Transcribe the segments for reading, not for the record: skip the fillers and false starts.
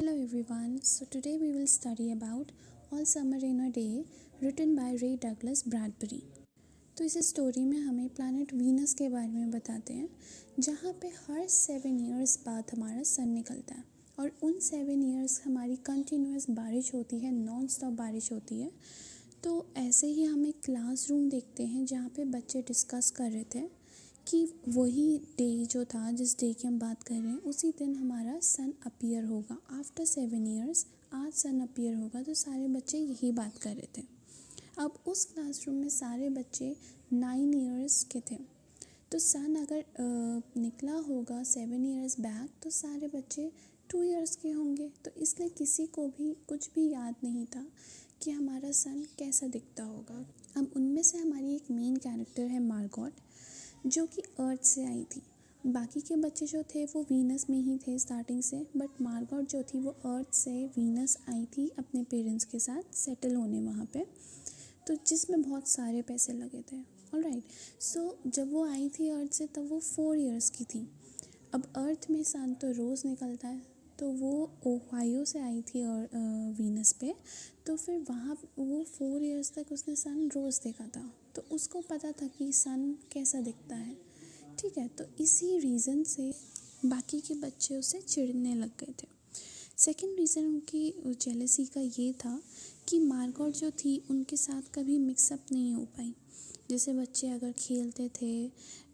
Hello everyone. So today we will study about All Summer in a Day written by Ray Douglas Bradbury. तो इस story में हमें planet Venus के बारे में बताते हैं जहाँ पे हर 7 इयर्स बाद हमारा सन निकलता है और उन 7 इयर्स हमारी कंटिन्यूस बारिश होती है, नॉन स्टॉप बारिश होती है। तो ऐसे ही हम एक क्लासरूम देखते हैं जहाँ पे बच्चे डिस्कस कर रहे थे कि वही डे जो था, जिस डे की हम बात कर रहे हैं, उसी दिन हमारा सन अपीयर होगा। आफ्टर 7 इयर्स आज सन अपीयर होगा। तो सारे बच्चे यही बात कर रहे थे। अब उस क्लासरूम में सारे बच्चे 9 इयर्स के थे। तो सन अगर निकला होगा 7 इयर्स बैक तो सारे बच्चे 2 इयर्स के होंगे। तो इसलिए किसी को भी कुछ भी याद नहीं था कि हमारा सन कैसा दिखता होगा। अब उनमें से हमारी एक मेन कैरेक्टर है मार्गॉट, जो कि अर्थ से आई थी। बाकी के बच्चे जो थे वो वीनस में ही थे स्टार्टिंग से, बट मार्गॉट जो थी वो अर्थ से वीनस आई थी अपने पेरेंट्स के साथ सेटल होने वहाँ पे। तो जिसमें बहुत सारे पैसे लगे थे। ऑलराइट, सो जब वो आई थी अर्थ से तब वो 4 इयर्स की थी। अब अर्थ में सन तो रोज़ निकलता है, तो वो ओहायो से आई थी और वीनस पे। तो फिर वहाँ वो 4 इयर्स तक उसने सन रोज़ देखा था, तो उसको पता था कि सन कैसा दिखता है। ठीक है, तो इसी रीज़न से बाकी के बच्चे उसे चिढ़ने लग गए थे। सेकंड रीज़न उनकी जेलसी का ये था कि मार्गॉट जो थी उनके साथ कभी मिक्सअप नहीं हो पाई। जैसे बच्चे अगर खेलते थे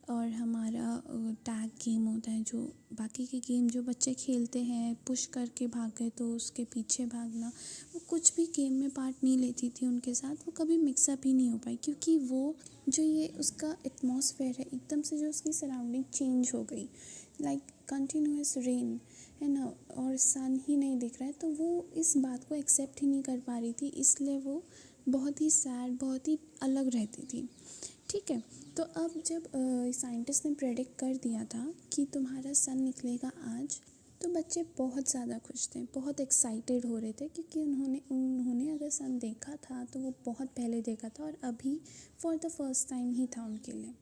और हमारा टैग गेम होता है, जो बाकी के गेम जो बच्चे खेलते हैं, पुश करके भागे तो उसके पीछे भागना, वो कुछ भी गेम में पार्ट नहीं लेती थी उनके साथ। वो कभी मिक्सअप ही नहीं हो पाई क्योंकि वो जो ये उसका एटमॉस्फेयर है, एकदम से जो उसकी सराउंडिंग चेंज हो गई, लाइक कंटिन्यूस रेन है ना, और सन ही नहीं दिख रहा है, तो वो इस बात को एक्सेप्ट ही नहीं कर पा रही थी। इसलिए वो बहुत ही सैड, बहुत ही अलग रहती थी। ठीक है, तो अब जब साइंटिस्ट ने प्रेडिक्ट कर दिया था कि तुम्हारा सन निकलेगा आज, तो बच्चे बहुत ज़्यादा खुश थे, बहुत एक्साइटेड हो रहे थे क्योंकि उन्होंने अगर सन देखा था तो वो बहुत पहले देखा था और अभी फॉर द फर्स्ट टाइम ही था उनके लिए।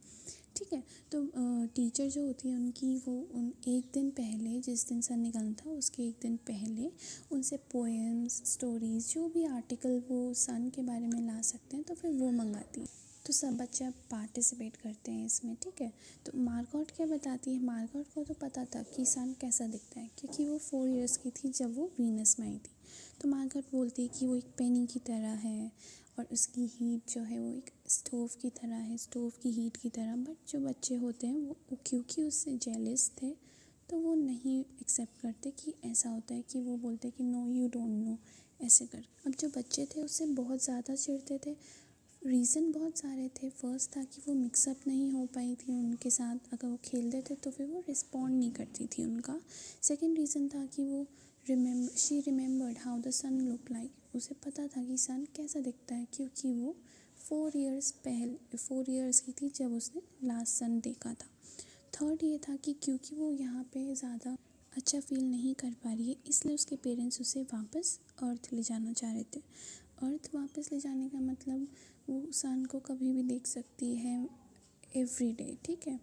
ठीक है, तो टीचर जो होती है उनकी, वो उन एक दिन पहले, जिस दिन सन निकलना था उसके एक दिन पहले उनसे पोएम्स, स्टोरीज़, जो भी आर्टिकल वो सन के बारे में ला सकते हैं तो फिर वो मंगाती है। तो सब बच्चे अब पार्टिसिपेट करते हैं इसमें। ठीक है, तो मार्गॉट क्या बताती है, मार्गॉट को तो पता था कि सन कैसा दिखता है क्योंकि वो 4 इयर्स की थी जब वो वीनस में आई थी। तो मार्गॉट बोलती है कि वो एक पेनी की तरह है और उसकी हीट जो है वो एक स्टोव की तरह है, स्टोव की हीट की तरह। बट जो बच्चे होते हैं वो क्योंकि उससे जेलस थे तो वो नहीं एक्सेप्ट करते कि ऐसा होता है, कि वो बोलते कि नो यू डोंट नो, ऐसे कर। अब जो बच्चे थे उससे बहुत ज़्यादा चिढ़ते थे। रीज़न बहुत सारे थे। फर्स्ट था कि वो मिक्सअप नहीं हो पाई थी उनके साथ, अगर वो खेलते थे तो फिर वो रिस्पॉन्ड नहीं करती थी उनका। सेकंड रीज़न था कि वो she remembered how the son look like, उसे पता था कि सन कैसा दिखता है क्योंकि वो 4 इयर्स की थी जब उसने लास्ट सन देखा था। थर्ड ये था कि क्योंकि वो यहाँ पे ज़्यादा अच्छा फील नहीं कर पा रही है, इसलिए उसके पेरेंट्स उसे वापस अर्थ ले जाना चाह रहे थे। अर्थ वापस ले जाने का मतलब वो सन को कभी भी देख सकती है एवरी डे। ठीक है,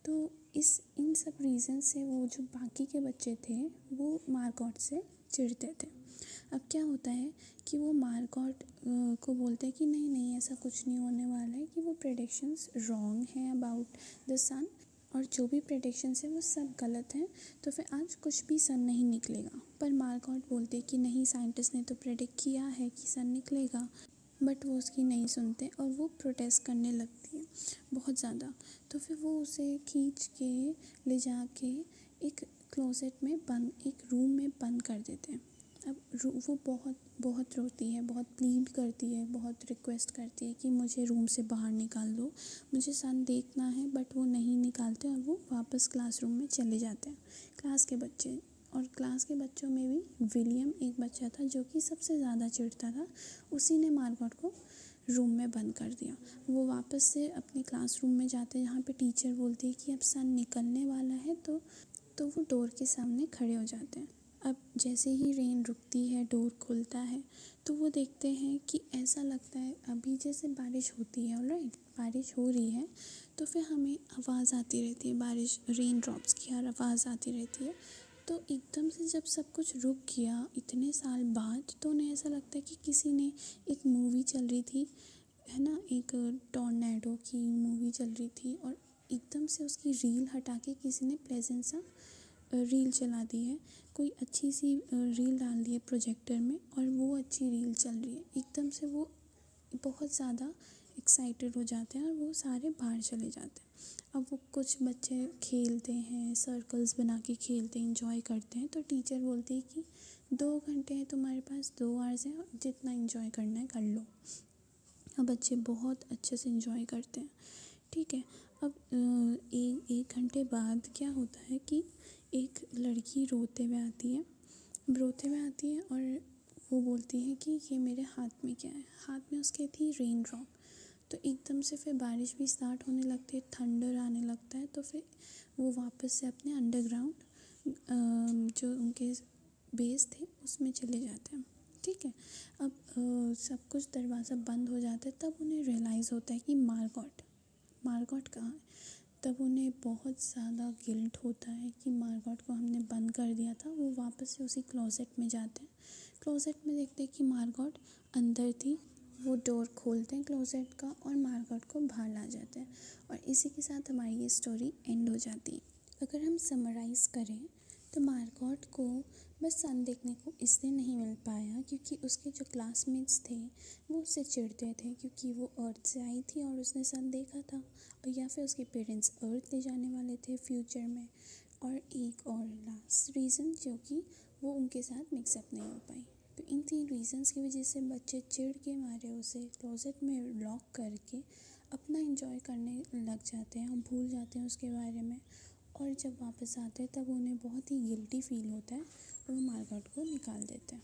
तो इन सब रीज़न से वो जो बाकी के बच्चे थे वो मार्गॉट से चिढ़ते थे। अब क्या होता है कि वो मार्गॉट को बोलते हैं कि नहीं नहीं, ऐसा कुछ नहीं होने वाला है, कि वो प्रेडिक्शंस रॉन्ग हैं अबाउट द सन, और जो भी प्रेडिक्शंस हैं वो सब गलत हैं, तो फिर आज कुछ भी सन नहीं निकलेगा। पर मार्गॉट बोलते कि नहीं, साइंटिस्ट ने तो प्रेडिक्ट किया है कि सन निकलेगा। बट वो उसकी नहीं सुनते और वो प्रोटेस्ट करने लगती है बहुत ज़्यादा। तो फिर वो उसे खींच के ले जा के एक क्लोसेट में बंद, एक रूम में बंद कर देते हैं। अब वो बहुत बहुत रोती है, बहुत प्लीड करती है, बहुत रिक्वेस्ट करती है कि मुझे रूम से बाहर निकाल दो, मुझे सन देखना है। बट वो नहीं निकालते और वो वापस क्लासरूम में चले जाते हैं, क्लास के बच्चे। और क्लास के बच्चों में भी विलियम एक बच्चा था जो कि सबसे ज़्यादा चिढ़ता था। उसी ने मार्गॉट को रूम में बंद कर दिया। वो वापस से अपने क्लासरूम में जाते हैं जहाँ पे टीचर बोलती है कि अब सन निकलने वाला है, तो वो डोर के सामने खड़े हो जाते हैं। अब जैसे ही रेन रुकती है, डोर खुलता है, तो वो देखते हैं कि ऐसा लगता है अभी जैसे बारिश होती है। ऑलराइट, बारिश हो रही है, तो फिर हमें आवाज़ आती रहती है, बारिश, रेन ड्रॉप्स की हर आवाज़ आती रहती है। तो एकदम से जब सब कुछ रुक गया इतने साल बाद, तो उन्हें ऐसा लगता है कि किसी ने, एक मूवी चल रही थी, है ना, एक टॉर्नेडो की मूवी चल रही थी, और एकदम से उसकी रील हटा के किसी ने प्लेजेंट सा रील चला दी है। कोई अच्छी सी रील डाल दी है प्रोजेक्टर में, और वो अच्छी रील चल रही है। एकदम से वो बहुत ज़्यादा एक्साइटेड हो जाते हैं और वो सारे बाहर चले जाते हैं। अब वो कुछ बच्चे खेलते हैं, सर्कल्स बना के खेलते हैं, इंजॉय करते हैं। तो टीचर बोलती है कि 2 घंटे हैं तुम्हारे पास, 2 आवर्स हैं, जितना इंजॉय करना है कर लो। अब बच्चे बहुत अच्छे से इंजॉय करते हैं। ठीक है। अब एक घंटे बाद क्या होता है कि एक लड़की रोते हुए आती है और वो बोलती है कि ये मेरे हाथ में क्या है। हाथ में उसके थी रेन ड्रॉप। तो एकदम से फिर बारिश भी स्टार्ट होने लगती है, थंडर आने लगता है। तो फिर वो वापस से अपने अंडरग्राउंड जो उनके बेस थे उसमें चले जाते हैं। ठीक है। अब सब कुछ दरवाज़ा बंद हो जाता है, तब उन्हें रियलाइज़ होता है कि मार्गॉट कहाँ है। तब उन्हें बहुत ज़्यादा गिल्ट होता है कि मार्गॉट को हमने बंद कर दिया था। वो वापस से उसी क्लोज़ेट में जाते हैं। क्लोज़ेट में देखते हैं कि मार्गॉट अंदर थी। वो डोर खोलते हैं क्लोज़ेट का और मार्गॉट को बाहर ला जाते हैं। और इसी के साथ हमारी ये स्टोरी एंड हो जाती है। अगर हम समराइज़ करें तो मार्गॉट को बस सन देखने को इसलिए नहीं मिल पाया क्योंकि उसके जो क्लासमेट्स थे वो उससे चिढ़ते थे, क्योंकि वो अर्थ से आई थी और उसने सन देखा था, और या फिर उसके पेरेंट्स अर्थ ले जाने वाले थे फ्यूचर में। और एक और लास्ट रीज़न, जो कि वो उनके साथ मिक्सअप नहीं हो पाई। तो इन 3 रीज़न्स की वजह से बच्चे चिढ़ के मारे उसे क्लोज़ेट में लॉक करके अपना एंजॉय करने लग जाते हैं और भूल जाते हैं उसके बारे में। और जब वापस आते हैं तब उन्हें बहुत ही गिल्टी फील होता है और वो मार्गॉट को निकाल देते हैं।